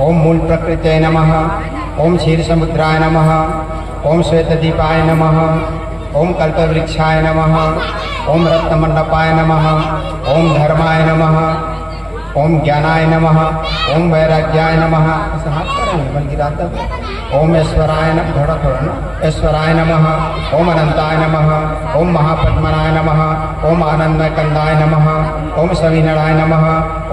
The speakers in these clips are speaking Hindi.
ओम मूल प्रकृतये नमः। ओम क्षीर समुद्राय नमः। ओम श्वेतदीपाय नमः। ओम कल्पवृक्षाय नमः। ओम रत्नमंडपाय नमः। ओम धर्माय नमः। ओम ज्ञानाय नमः। ओम वैराग्याय नमः। ओम ऐश्वराय नमः। ऐश्वराय नमः। ओम अनंताय नमः। ओम महापद्मनाय नमः। ओम आनंदमय कंदाय नमः। ओम सविनराय नमः।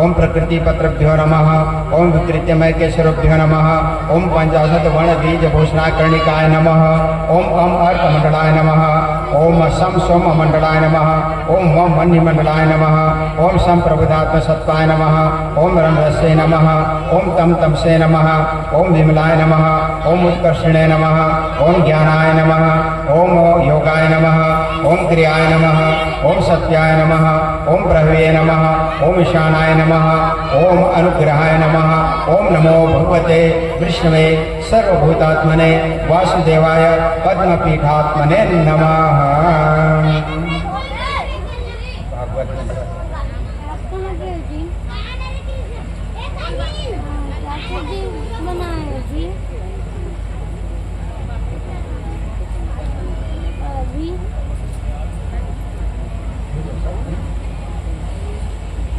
ओम प्रकृति पत्रभ्यो नमः। ओम विकृत्यमय केशरभ्यो नमः। ओम पंचाशत वर्ण बीज भूषणाकर्णिकाय नमः। ओम अर्कमंडलाय नमः। ओम सम सोम मंडलाय नमः। ओम वम मन्निमंडलाय नमः। ओम सम प्रबुधात्म सत्वाय नमः। ओम रणरसे नमः। ओम तम तमसे नमः। ओम विमलाय नमः। ओम उत्कर्षणे नमः। ओम ज्ञानाय नमः। ओम योगाय नमः। ओम क्रियाय नमः। ओम सत्याय नमः। ओम ब्रह्मवे नमः। ओम ईशानाय नमः। ओम अनुग्रहाय नमः। ओम नमो भगवते विष्णवे सर्वभूतात्मने वासुदेवाय पद्मपीठात्मने नमः।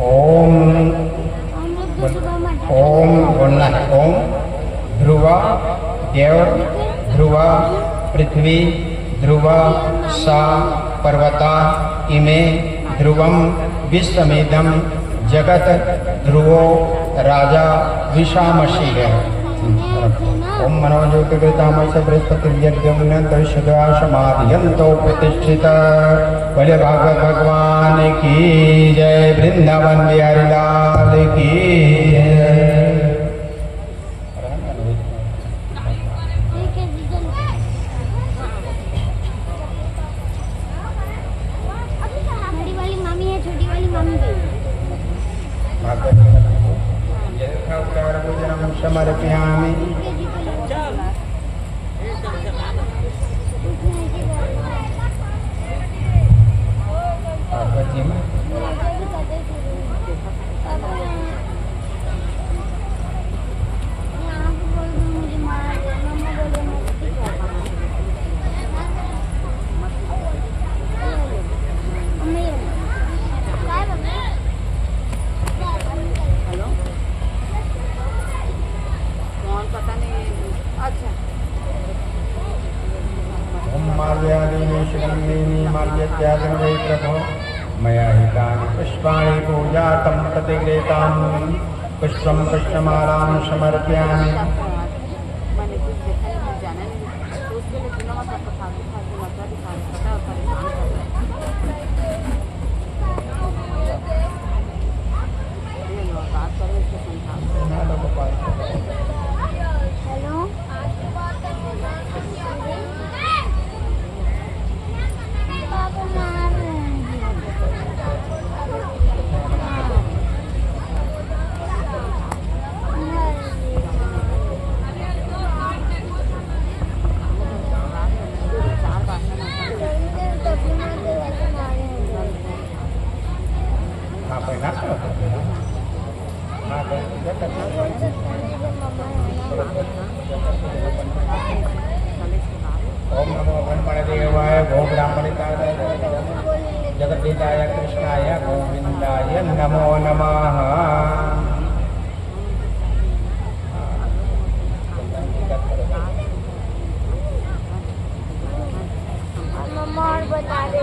ओम ओम बोलना है। ओम ध्रुव देव ध्रुव पृथ्वी ध्रुव सा पर्वता इमे ध्रुवम विश्वमेधम जगत ध्रुवो राजा विषामशी है। ओम मनोज्योतिर्गतामस बृहस्पतिर्यज्ञमुन्यन्तरिषद्वासमादियन्तो प्रतिष्ठित। बोले भागवत भगवान की जय। वृंदावन बिहारी लाल की जय। बड़ी वाली मामी है, छोटी वाली मामी भी। समर्पयामि। मया हितानि पुष्पाणि पूजातं प्रतिगृहीतां पुष्पं पुष्पमालां समर्पयामि। ओम नमो गणपतिदेवाय गो ब्राह्मणिताय जगद्दिताय कृष्णाय गोविंदाय नमो नमः। बता दे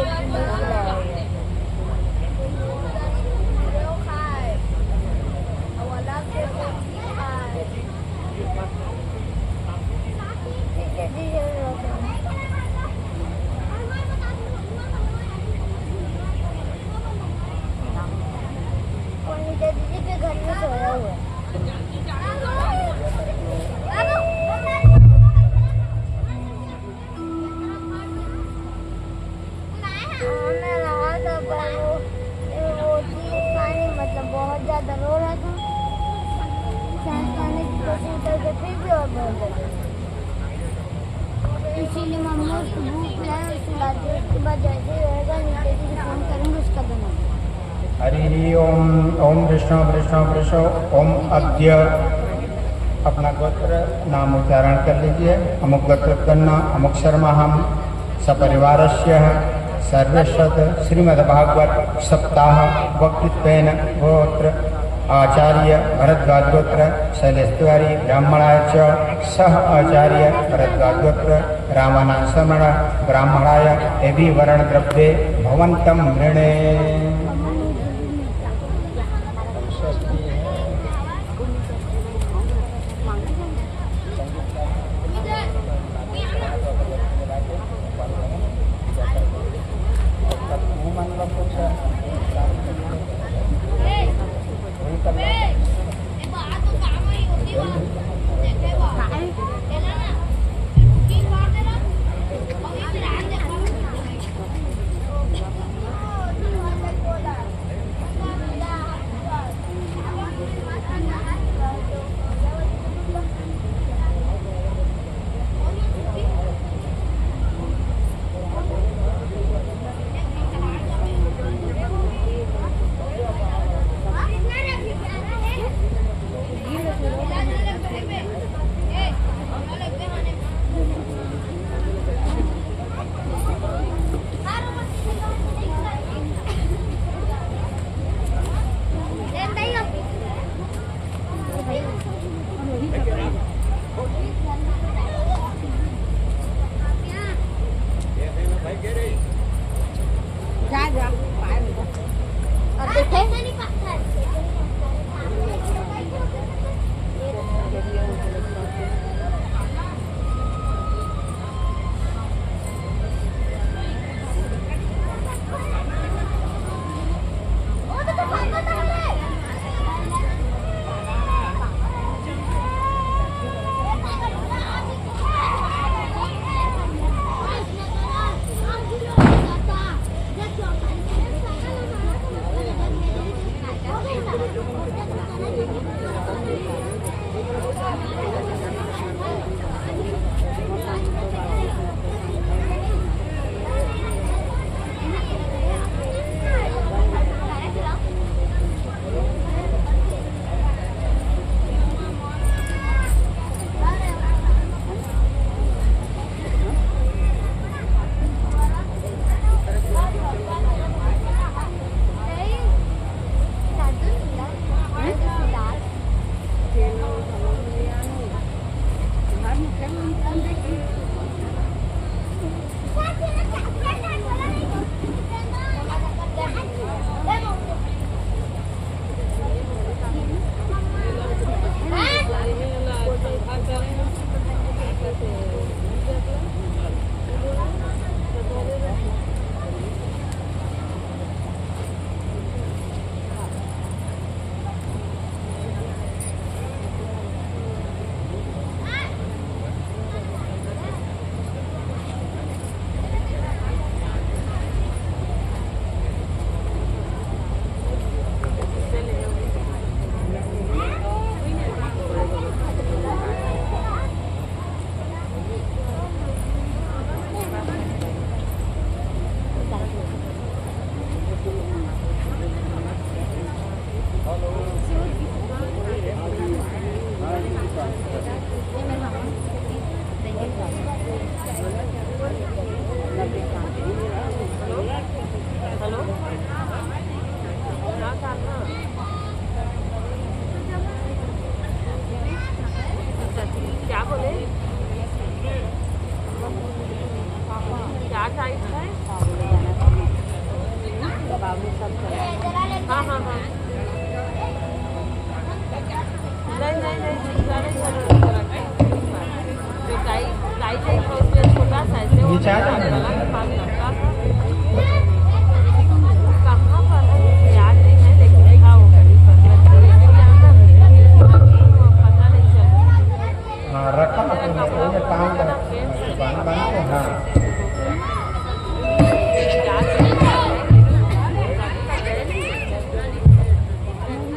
बहुत ज्यादा रो रहा था, खाने की कोशिश करके फिर भी और बहुत ज्यादा, इसीलिए मम्मी उसको भूख लाए और सुलाती है। उसके बाद जैसे रहेगा नीचे से फोन करेंगे उसका बना। हरि ओम। ओम विष्णु विष्णु विष्णु ओम अद्य अपना गोत्र नाम उच्चारण कर लीजिए। अमुक गोत्र करना अमुक शर्मा हम सपरिवारस्य सर्वशत श्रीमद्भागवत सप्ताह वक्तृत्वेन गोत्र आचार्य भरद्वाज गोत्र शैलेश तिवारी ब्राह्मणाय च सह आचार्य भरद्वाज गोत्र रामानंद शर्मण ब्राह्मणाय एवं वर्ण द्रव्ये भवंतम मृणे।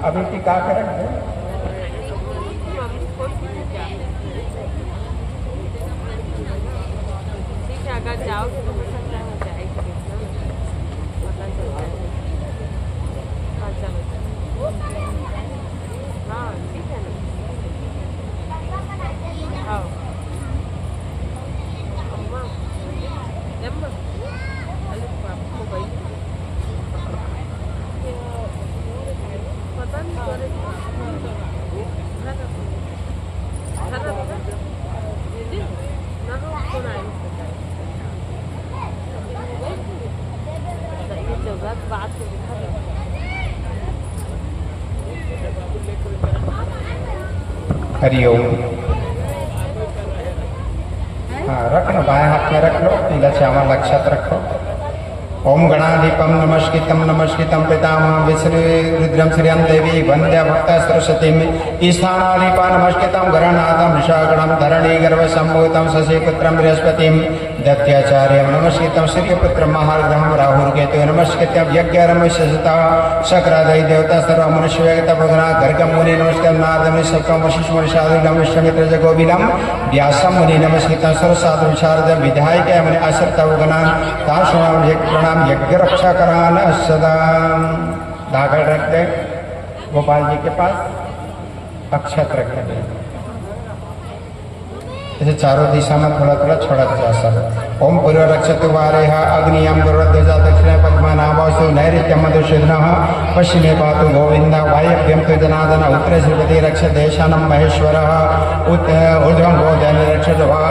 अभी टीका कर अगर जाओ तो हो सकता है जाएगी पता चलता है। हाँ चलो हाँ ठीक है ना। हरिओम। हाँ रख लो, बाएं हाथ में रख लो, नीला श्यामा लक्षत रखो। ओम गणाधिपम नमस्कृतम नमस्कृतम पितामह विष्णु रुद्रम श्रियं देवी वंद्या भक्त सरस्वती ईशानाधिपा नमस्कृतम गणनाथम ऋषागणम धरणी गर्भ संभूतम शशिपुत्रम बृहस्पतिम दत्याचार्यम नमस्कृतम सूर्यपुत्र महारथम राहुर्केतु नमस्कृतम यज्ञरमशता शक्रादय देवता सर्व मनुष्य भगना गर्गम मुनि नमस्कार नारदम सप्तम वशिष्ठ मुनि साधुगम विश्वामित्र जगोबिलम व्यासम मुनि नमस्कृतम सरसाधु शारद विधायक मुनि अश्रतवगना ताशुणाम यज्ञ रक्षा कराना सदा। धागा रख दे गोपाल जी के पास, अक्षत रख दे, इसे चारों दिशा में थोड़ा थोड़ा छोड़ा जा सब। ओम पूर्व रक्षतु वारेह अग्नियम दुर्ध्वजा दक्षिणे पद्मनाभस्तु नैऋत्यम मधुसूदनः पश्चिमे पातु गोविंद वायव्यं तु जनार्दन उत्तरे श्रीपति रक्षत देशानं महेश्वरः ऊर्ध्वं गोधन रक्षत वा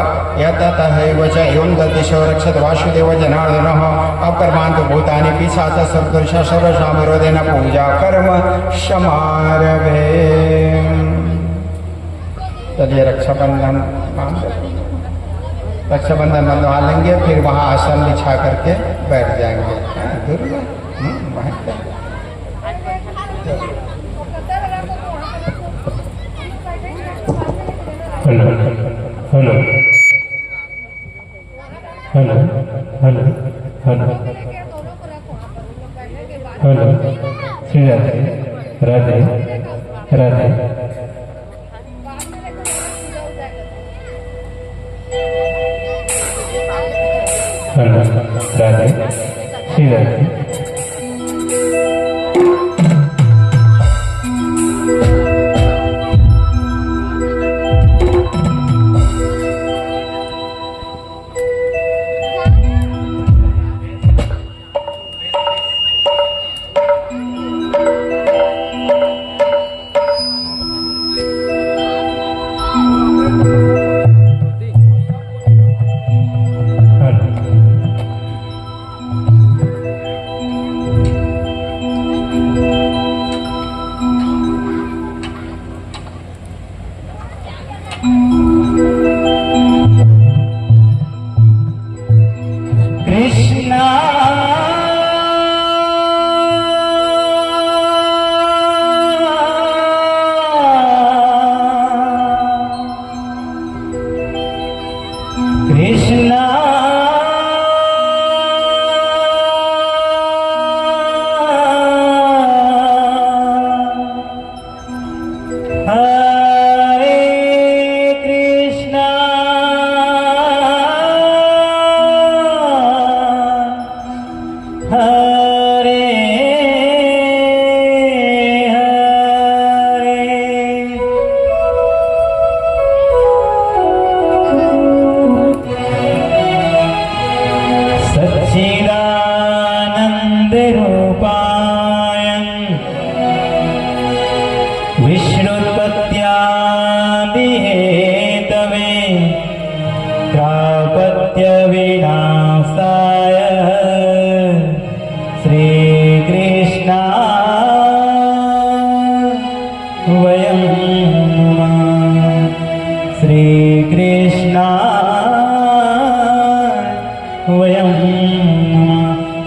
यततहैव च एवं दिशो रक्षत वासुदेव जनार्दनः अपकर्मान्तु भूतानि पिशाच सर्वदोष सर्वशां विरोधेन पूजा कर्म समारभे। चलिए रक्षाबंधन रक्षाबंधन बंधवा लेंगे, फिर वहाँ आसन बिछा करके बैठ जाएंगे। Hello hello hello hello hello hello Shri Radhe Radhe Radhe. Hello Radhe Shri Radhe.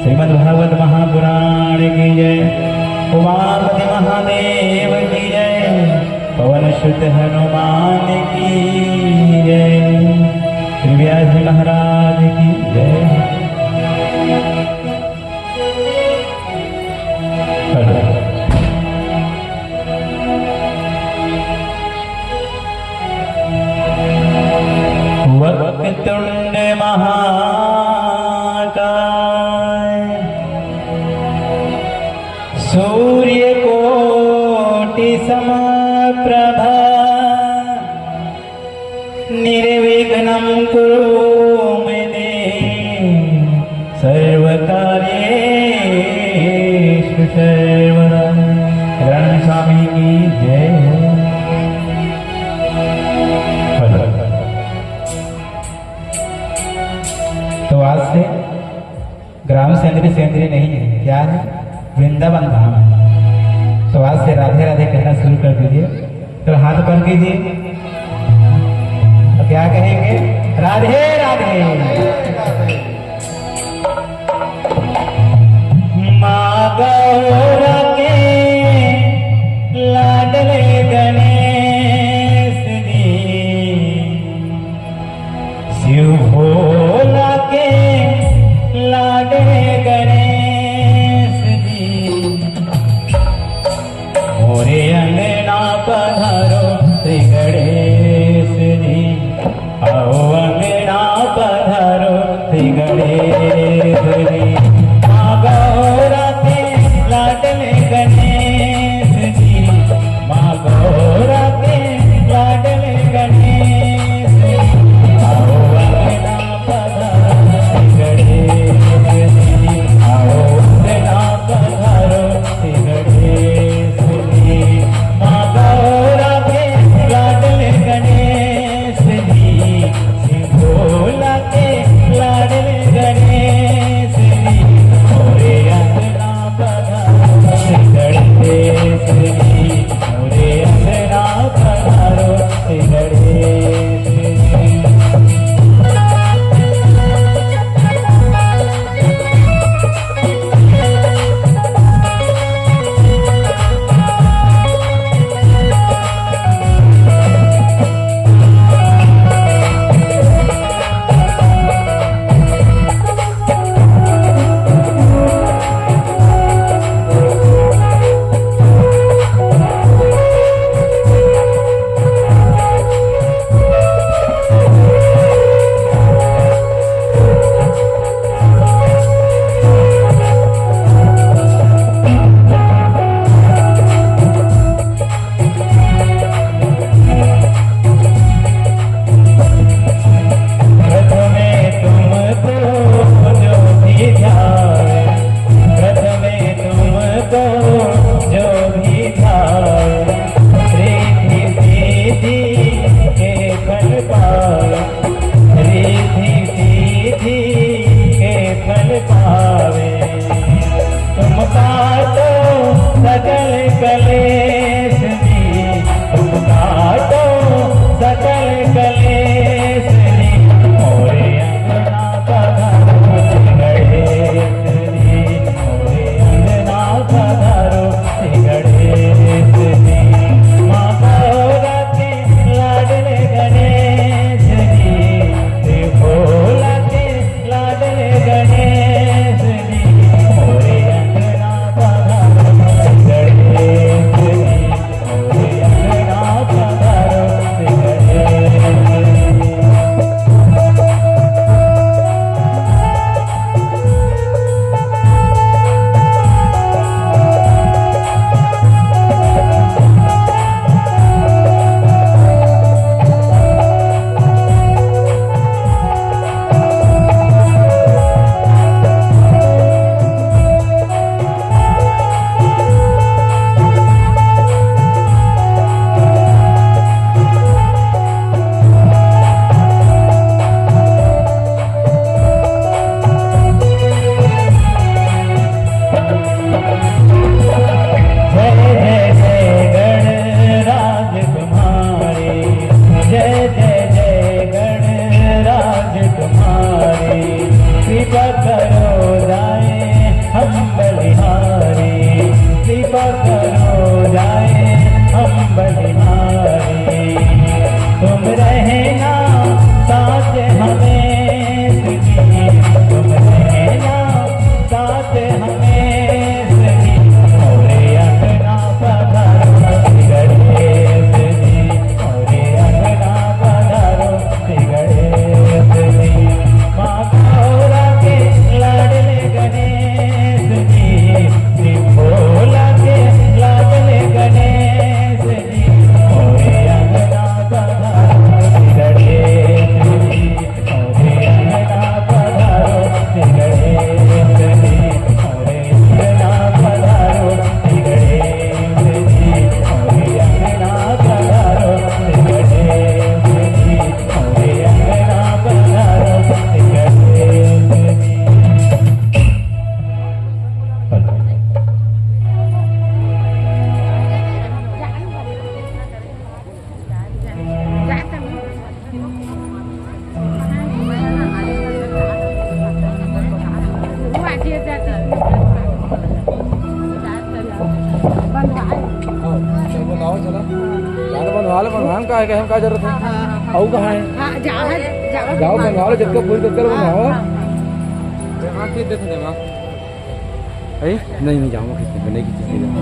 Shrimadbhagavat महापुराण की जय। उमापति महादेव की जय। पवन सुत हनुमान की जय। श्री व्यास जी महाराज की जय। वक्रतुंड महाकाय सूर्यकोटि समप्रभा निर्विघ्नं कुरु मे देव सर्वकार्येषु सर्वदा। रण स्वामी की जय। तो आज से ग्राम सेंद्रीय सेंद्रीय नहीं है, क्या है? वृंदावन धाम है। तो आज से राधे राधे कहना शुरू कर दीजिए। तो हाथ ऊपर कीजिए। तो क्या कहेंगे? राधे राधे। माँ गौरा के लाडले गणेश जी, शिव भोला के लाडले गणेश जी, मोरे अंगना पधारो श्री गणेश जी, आओ अंगना पधारो श्री गणेश जी। माँ गौरा के लाडले गणेश जी, माँ गौरा के लाडले गणेश जी, आओ अंगना पधारो श्री गणेश जी, आओ अंगना पधारो श्री गणेश जी। माँ गौरा के लाडले गणेश जी, शिव भोला के लाडले गणेश जी, मोरे अंगना पधारो श्री गणेश जी, मोरे अंगना पधारो श्री गणेश जी। गणेश है कि हम क्या जरूरत है आओ कहाँ है जाओ मंगाओ जब तक पूरी कर मंगाओ हाँ ठीक देख दे माँ नहीं नहीं जाऊँगा किसी नहीं की चीज़ नहीं जाऊँगा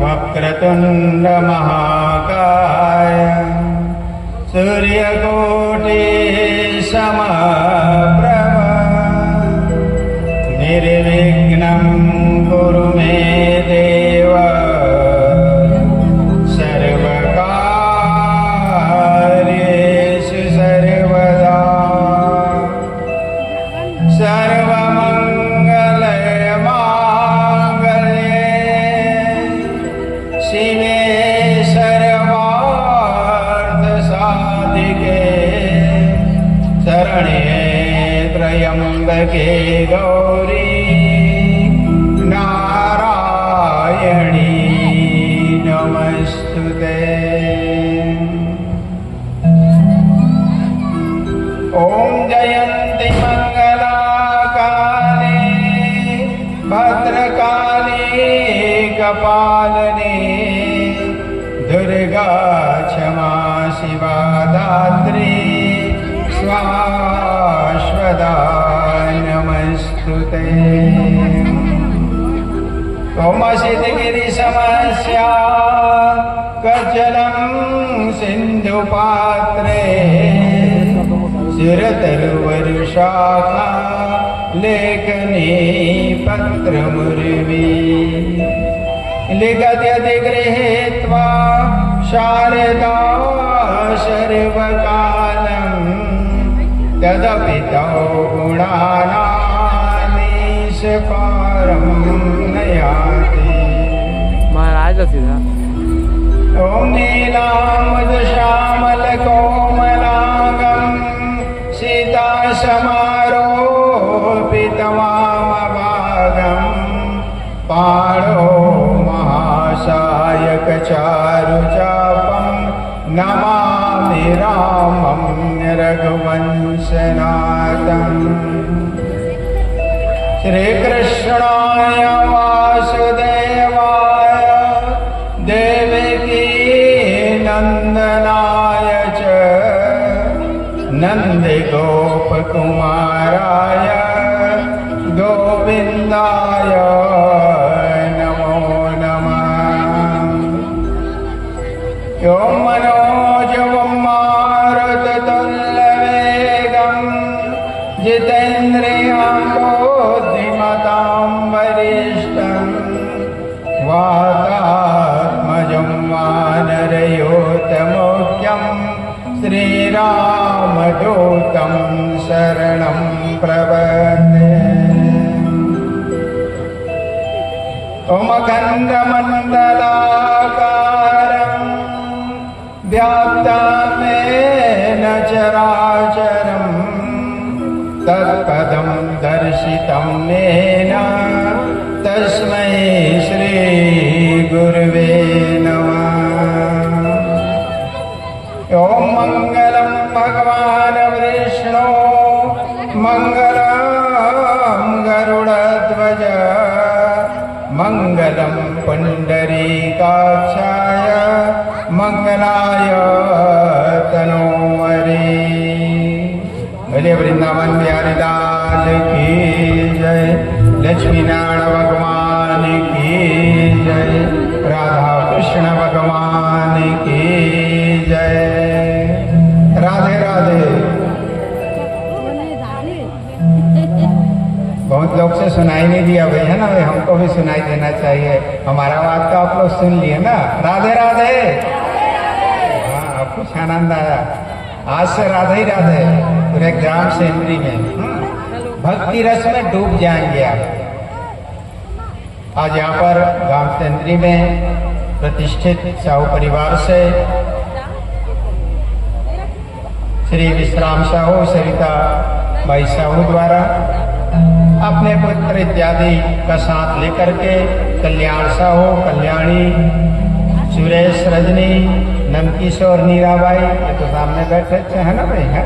वक्रतुंड महाकाय सूर्यकोटि समप्रभ निर्विघ्नं कुरु मे देव सर्वकार्येषु सर्वदा शिवे सर्वार्थसाधिके शरण्ये त्र्यम्बके गौरी नारायणी नमस्तुते। ॐ जयन्ति मंगलाकाले भद्रकाली कपालिनी दुर्गा क्षमा शिवा दात्री स्वाश्वदा नमस्तुते। कौमसितगिरिसमस्या कज्जलं सिन्धुपात्रे शिरतरुवरुशाखा लेखनी पत्रमुर्वी लिखत्यति गृहीत्वा शारदा सर्वकालं तदपि तौ गुणानामीशकारं नयाति। महाराज सीधा ॐ नीलाम्बुदश्यामलकोमलांगं सीतासमारोपितवामभागं पाणो महासायकचारुचापं नमामि रामं रघुवंशनाथम्। श्रीकृष्णाय वासुदेवाय देवकी नंदनाय च नन्दगोपकुमाराय गोविन्दाय नमो नमः। यो मनोजवं मारुततुल्यवेगं जितेन्द्रियं बुद्धिमतां वरिष्ठं वातात्मजं वानरयोतमुख्यं श्रीरामदूतं शरणं प्रपद्ये। उमखण्डमण्डलाकारं व्याप्तमेन चराचरं तत्पदं दर्शितं येन तस्मै श्रीगुरुवे नमः। ॐ मङ्गलं भगवान् विष्णु मङ्गलं गरुडध्वज मङ्गलं पुण्डरीकाक्षाय मङ्गलाय तनोहरे। भले वृंदावन बिहारी लाल की जय, लक्ष्मी नारायण भगवान की जय, राधा कृष्ण भगवान की जय। राधे राधे। बहुत लोग से सुनाई नहीं भी अब है ना, हमको भी सुनाई देना चाहिए। हमारा बात तो आप लोग सुन लिए ना। राधे राधे। हाँ, अब कुछ आनंद आया। आज से राधे ही राधे पूरे ग्राम सेंद्री में भक्ति रस में डूब जाएंगे आप। आज यहाँ पर ग्राम सेंद्री में प्रतिष्ठित साहू परिवार से श्री विश्राम साहू, सरिता भाई साहू द्वारा अपने पुत्र इत्यादि का साथ लेकर के कल्याण साहू, कल्याणी, सुरेश, रजनी, नंदकिशोर, नीराबाई, ये तो सामने बैठे थे है ना भाई, है?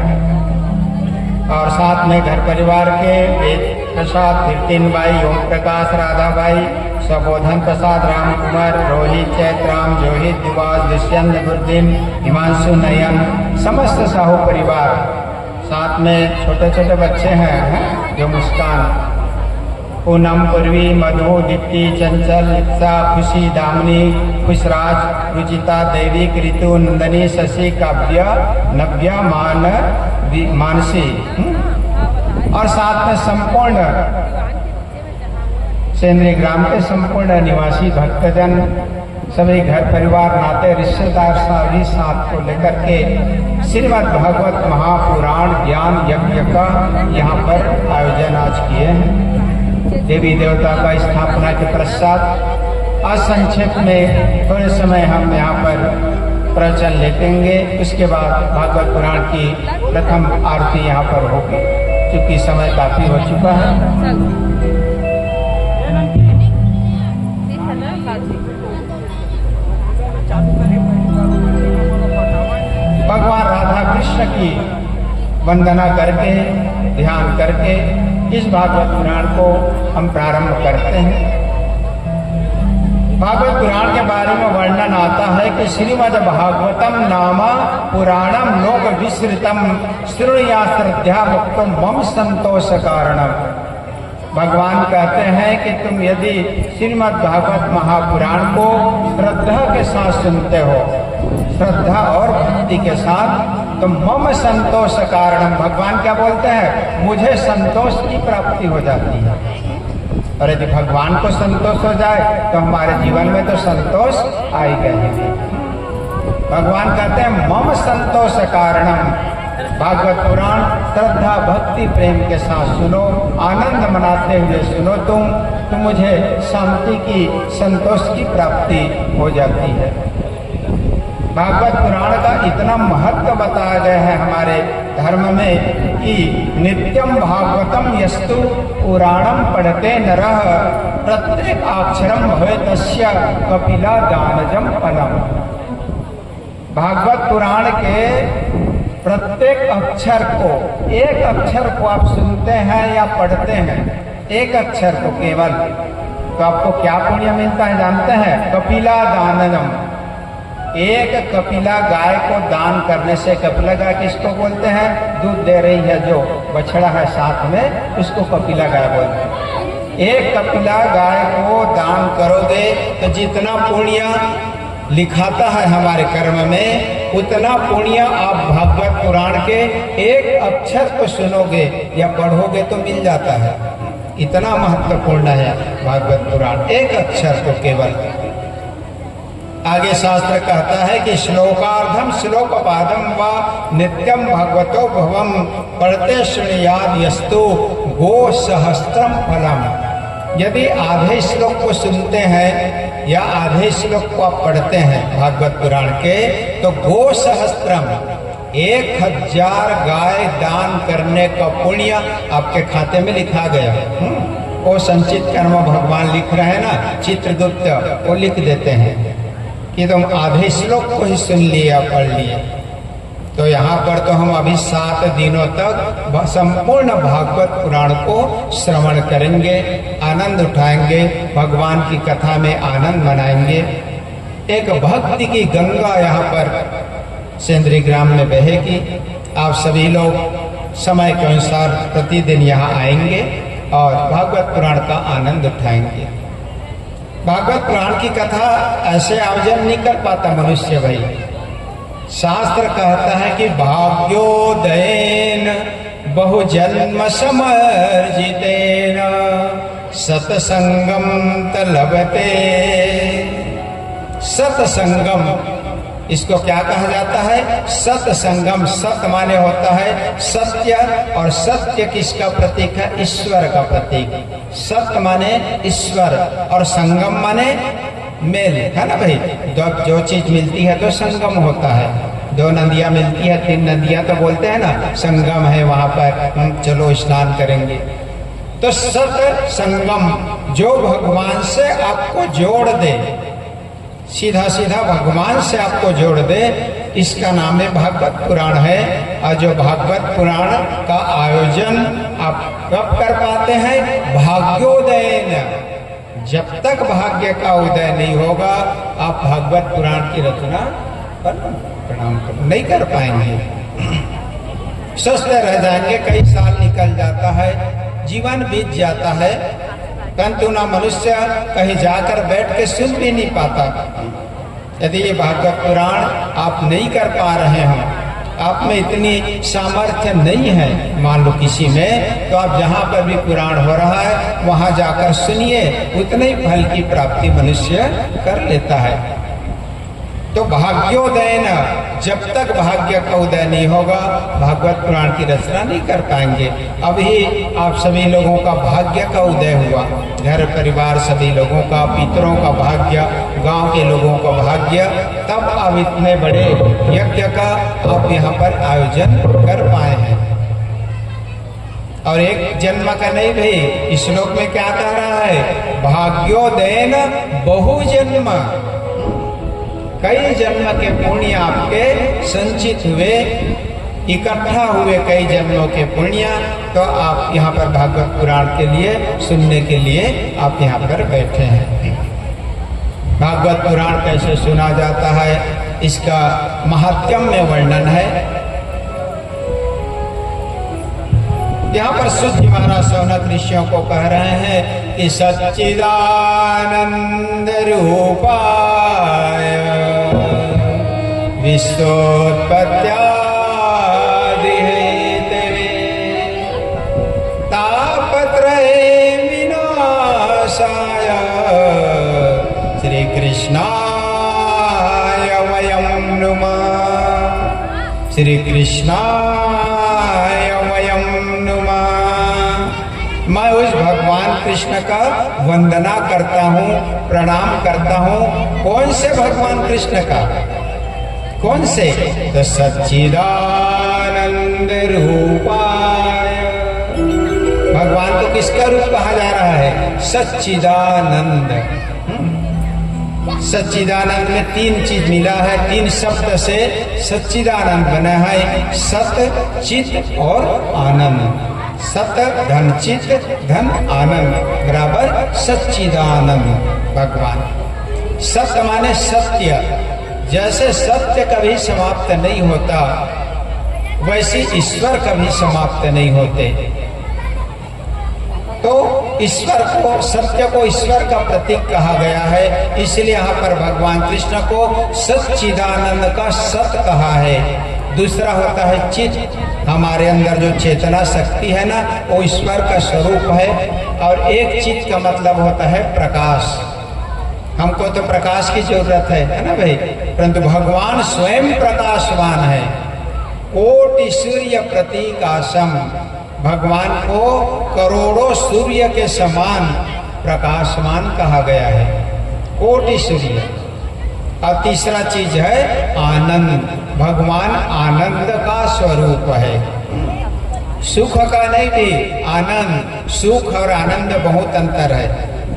और साथ में घर परिवार के वेद प्रसाद, कीर्तिन बाई, ओम प्रकाश, राधाबाई, सबोधन प्रसाद, राम कुमार, रोहित, चैत्राम, जोहित, दिवास, दुष्यंत, गुरुदीन, हिमांशु, नयन, समस्त साहू परिवार, साथ में छोटे छोटे बच्चे हैं जो मुस्कान, पूनम, पूर्वी, मधु, दीप्ति, चंचल, लिप्सा, खुशी, दामिनी, खुशराज, रुचिता, दैविक, ऋतु, नंदनी, शशि, काव्य, नव्या, मानसी, और साथ में संपूर्ण सेंद्री ग्राम के संपूर्ण निवासी भक्तजन, सभी घर परिवार, नाते रिश्तेदार सभी साथ को लेकर के श्रीमद् भागवत महापुराण ज्ञान यज्ञ का यहाँ पर आयोजन आज किए हैं। देवी देवता का स्थापना के पश्चात असंक्षेप में थोड़े समय हम यहाँ पर प्रवचन लेटेंगे। उसके बाद भागवत पुराण की प्रथम आरती यहाँ पर होगी, क्योंकि समय काफी हो चुका है। भगवान राधा कृष्ण की वंदना करके, ध्यान करके इस भागवत पुराण को हम प्रारंभ करते हैं। भागवत पुराण के बारे में वर्णन आता है कि श्रीमद् भागवतम नामा पुराणम लोक विस्तृतम श्रुण्या श्रद्धा मुक्तम मम संतोष कारणम। भगवान कहते हैं कि तुम यदि श्रीमद् भागवत महापुराण को श्रद्धा के साथ सुनते हो, श्रद्धा और भक्ति के साथ, तो मम संतोष कारणम, भगवान क्या बोलते हैं, मुझे संतोष की प्राप्ति हो जाती है। और यदि भगवान को संतोष हो जाए तो हमारे जीवन में तो संतोष आ ही गए। भगवान कहते हैं मम संतोष कारणम, भागवत पुराण श्रद्धा भक्ति प्रेम के साथ सुनो, आनंद मनाते हुए सुनो तुम मुझे शांति की, संतोष की प्राप्ति हो जाती है। भागवत पुराण का इतना महत्व बताया गया है हमारे धर्म में कि नित्यम भागवतम यस्तु पुराणम पढ़ते नरः प्रत्येक अक्षरम भवे तस्य कपिला दानजम फलम। भागवत पुराण के प्रत्येक अक्षर को, एक अक्षर को आप सुनते हैं या पढ़ते हैं, एक अक्षर को केवल, तो आपको क्या पुण्य मिलता है जानते हैं, कपिला दानजम। एक कपिला गाय को दान करने से, कपिला गाय किसको बोलते हैं, दूध दे रही है जो बछड़ा है साथ में, उसको कपिला गाय बोलते हैं। एक कपिला गाय को दान करोगे तो जितना पुण्य लिखाता है हमारे कर्म में, उतना पुण्य आप भागवत पुराण के एक अक्षर को सुनोगे या पढ़ोगे तो मिल जाता है। इतना महत्वपूर्ण है भागवत पुराण, एक अक्षर को केवल। आगे शास्त्र कहता है कि श्लोकार्धम श्लोकपादम व नित्यम भगवतो भवम पढ़ते श्रेयाद यस्तु गो सहस्त्रम फलम। यदि आधे श्लोक को सुनते हैं या आधे श्लोक को आप पढ़ते हैं भागवत पुराण के, तो गो सहस्त्रम 1000 गाय दान करने का पुण्य आपके खाते में लिखा गया। वो संचित कर्म भगवान लिख रहे हैं ना, चित्रगुप्त वो लिख देते हैं कि तुम आधे श्लोक को ही सुन लिया, पढ़ लिए। तो यहाँ पर तो हम अभी 7 दिनों तक संपूर्ण भागवत पुराण को श्रवण करेंगे, आनंद उठाएंगे, भगवान की कथा में आनंद मनाएंगे। एक भक्ति की गंगा यहाँ पर सेंद्री ग्राम में बहेगी। आप सभी लोग समय के अनुसार प्रतिदिन यहाँ आएंगे और भागवत पुराण का आनंद उठाएंगे। भागवत पुराण की कथा ऐसे आयोजन नहीं कर पाता मनुष्य भाई। शास्त्र कहता है कि भाग्योदयेन बहुजन्म समर्जितेन सत्संगम तलबते। सत्संगम इसको क्या कहा जाता है? सत्संगम। सत माने होता है सत्य, और सत्य किसका प्रतीक है? ईश्वर का प्रतीक। सत्य माने ईश्वर और संगम माने मेल, है ना भाई? जो चीज मिलती है तो संगम होता है। दो नदियां मिलती है, तीन नदियां तो बोलते हैं ना संगम है वहां पर, चलो स्नान करेंगे। तो सत संगम, जो भगवान से आपको जोड़ दे, सीधा सीधा भगवान से आपको जोड़ दे, इसका नाम है भागवत पुराण है। और जो भागवत पुराण का आयोजन आप कब कर पाते हैं? भाग्योदयन। जब तक भाग्य का उदय नहीं होगा आप भागवत पुराण की रचना प्रणाम नहीं कर पाएंगे। स्वस्थ रह जाएंगे, कई साल निकल जाता है, जीवन बीत जाता है, परंतु ना मनुष्य कहीं जाकर बैठ के सुन भी नहीं पाता। यदि ये भागवत पुराण आप नहीं कर पा रहे हैं, आप में इतनी सामर्थ्य नहीं है मान लो किसी में, तो आप जहाँ पर भी पुराण हो रहा है वहाँ जाकर सुनिए, उतने ही फल की प्राप्ति मनुष्य कर लेता है। तो भाग्योदय न, जब तक भाग्य का उदय नहीं होगा भागवत पुराण की रचना नहीं कर पाएंगे। अभी आप सभी लोगों का भाग्य का उदय हुआ, घर परिवार सभी लोगों का, पितरों का भाग्य, गांव के लोगों का भाग्य, तब आप इतने बड़े यज्ञ का आप यहाँ पर आयोजन कर पाए हैं। और एक जन्म का नहीं भाई, इस श्लोक में क्या कह रहा है? भाग्योदयन बहु जन्म, कई जन्म के पुण्य आपके संचित हुए, इकट्ठा हुए कई जन्मों के पुण्य, तो आप यहाँ पर भागवत पुराण के लिए सुनने के लिए आप यहाँ पर बैठे हैं। भागवत पुराण कैसे सुना जाता है इसका महात्म्य वर्णन है। यहाँ पर सूत महाराज शौनक ऋषियों को कह रहे हैं कि सच्चिदानंद रूपाय विश्वोत्पत्त्यादि हेतवे तापत्रये विनाशाय श्री कृष्णाय वयं नुमः। श्री कृष्णाय वयं नुमः। मैं उस भगवान कृष्ण का वंदना करता हूँ, प्रणाम करता हूँ। कौन से भगवान कृष्ण का? कौन से? तो सच्चिदानंद रूपाय। भगवान को किसका रूप कहा जा रहा है? सच्चिदानंद। सच्चिदानंद में तीन चीज मिला है, तीन शब्द से सच्चिदानंद बना है। सत, चित और आनंद। सत धन चित धन आनंद बराबर सच्चिदानंद भगवान। सत्य माने सत्य, जैसे सत्य कभी समाप्त नहीं होता वैसे ईश्वर कभी समाप्त नहीं होते। तो ईश्वर को, सत्य को ईश्वर का प्रतीक कहा गया है, इसलिए यहाँ पर भगवान कृष्ण को सच्चिदानंद का सत कहा है। दूसरा होता है चित, हमारे अंदर जो चेतना शक्ति है ना वो ईश्वर का स्वरूप है। और एक चित का मतलब होता है प्रकाश। हमको तो प्रकाश की जरूरत है ना भाई, परंतु भगवान स्वयं प्रकाशवान है। कोटि सूर्य प्रतीकाशम, भगवान को करोड़ों सूर्य के समान प्रकाशमान कहा गया है, कोटि सूर्य। और तीसरा चीज है आनंद, भगवान आनंद का स्वरूप है। सुख का नहीं भी, आनंद। सुख और आनंद बहुत अंतर है।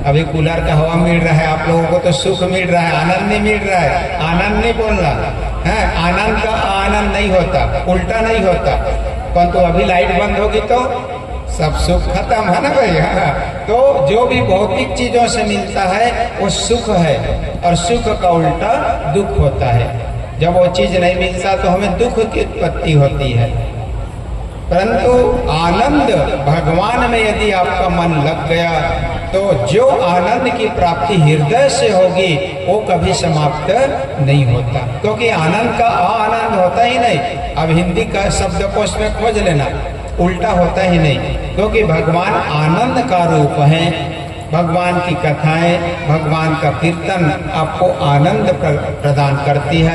अभी कूलर का हवा मिल रहा है, आप लोगों को तो सुख मिल रहा है, आनंद नहीं मिल रहा है। आनंद नहीं बोलना है, आनंद का आनंद नहीं होता, उल्टा नहीं होता। परंतु अभी लाइट बंद होगी तो सब सुख खत्म, है ना भाई? हाँ, तो जो भी भौतिक चीजों से मिलता है वो सुख है, और सुख का उल्टा दुख होता है। जब वो चीज नहीं मिलता तो हमें दुख की उत्पत्ति होती है। परंतु आनंद भगवान में यदि आपका मन लग गया तो जो आनंद की प्राप्ति हृदय से होगी वो कभी समाप्त नहीं होता, क्योंकि आनंद का आनंद होता ही नहीं। अब हिंदी का शब्दकोश में खोज लेना, उल्टा होता ही नहीं, क्योंकि भगवान आनंद का रूप है। भगवान की कथाएं, भगवान का कीर्तन आपको आनंद प्रदान करती है।